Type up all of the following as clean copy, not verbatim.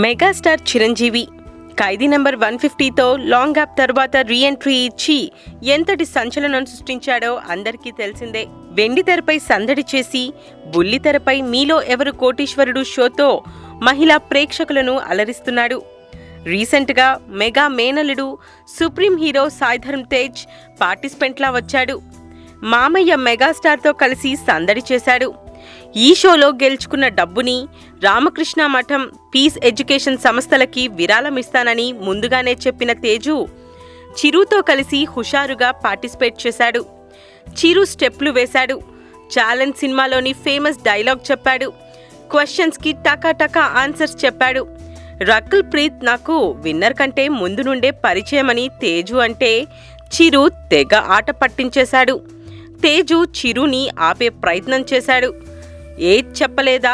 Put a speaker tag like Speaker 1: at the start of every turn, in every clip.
Speaker 1: Megastar Chiranjeevi ఖైదీ number 150తో long gap తర్వాత reentry ఇచ్చి ఎంతటి సంచలనం సృష్టించాడో అందరికీ తెలిసిందే. వెండి తెరపై సందడి చేసి బుల్లి తెరపై మీలో ఎవరు కోటీశ్వరుడు షోతో మహిళా ప్రేక్షకులను అలరిస్తున్నాడు. రీసెంట్గా మెగా మేనల్లుడు సుప్రీం హీరో సాయి ధరమ్ తేజ్ పార్టిసిపెంట్లా వచ్చాడు. మామయ్య మెగాస్టార్తో కలిసి సందడి చేశాడు. ఈ షోలో గెలుచుకున్న డబ్బుని రామకృష్ణ మఠం, పీస్ ఎడ్యుకేషన్ సంస్థలకి విరాళమిస్తానని ముందుగానే చెప్పిన తేజు చిరుతో కలిసి హుషారుగా పార్టిసిపేట్ చేశాడు. చిరు స్టెప్లు వేశాడు. ఛాలెంజ్ సినిమాలోని ఫేమస్ డైలాగ్ చెప్పాడు. క్వశ్చన్స్కి టకా ఆన్సర్స్ చెప్పాడు. రకుల్ ప్రీత్ నాకు విన్నర్ కంటే ముందు నుండే పరిచయమని తేజు అంటే చిరు తెగ ఆట పట్టించేశాడు. తేజు చిరుని ఆపే ప్రయత్నం చేశాడు. ఏది చెప్పలేదా?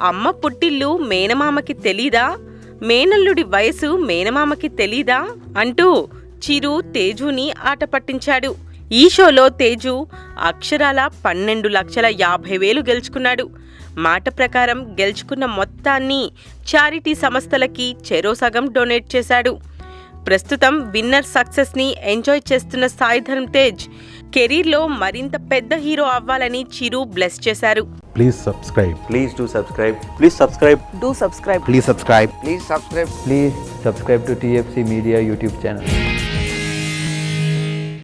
Speaker 1: అమ్మ పుట్టిల్లు మేనమామకి తెలీదా? మేనల్లుడి వయసు మేనమామకి తెలీదా అంటూ చిరు తేజుని ఆట పట్టించాడు. ఈ షోలో తేజు అక్షరాల 12,50,000 గెలుచుకున్నాడు. మాట ప్రకారం గెలుచుకున్న మొత్తాన్ని చారిటీ సంస్థలకి చెరో సగం డొనేట్ చేశాడు. ప్రస్తుతం విన్నర్ సక్సెస్ని ఎంజాయ్ చేస్తున్న సాయి ధరమ్ తేజ్ కెరీర్లో మరింత పెద్ద హీరో అవ్వాలని చిరు బ్లెస్ చేశారు.
Speaker 2: Please subscribe.
Speaker 3: Please do subscribe.
Speaker 2: Please subscribe.
Speaker 4: Do subscribe.
Speaker 2: Please subscribe.
Speaker 3: Please subscribe.
Speaker 5: Please subscribe to TFC Media YouTube channel.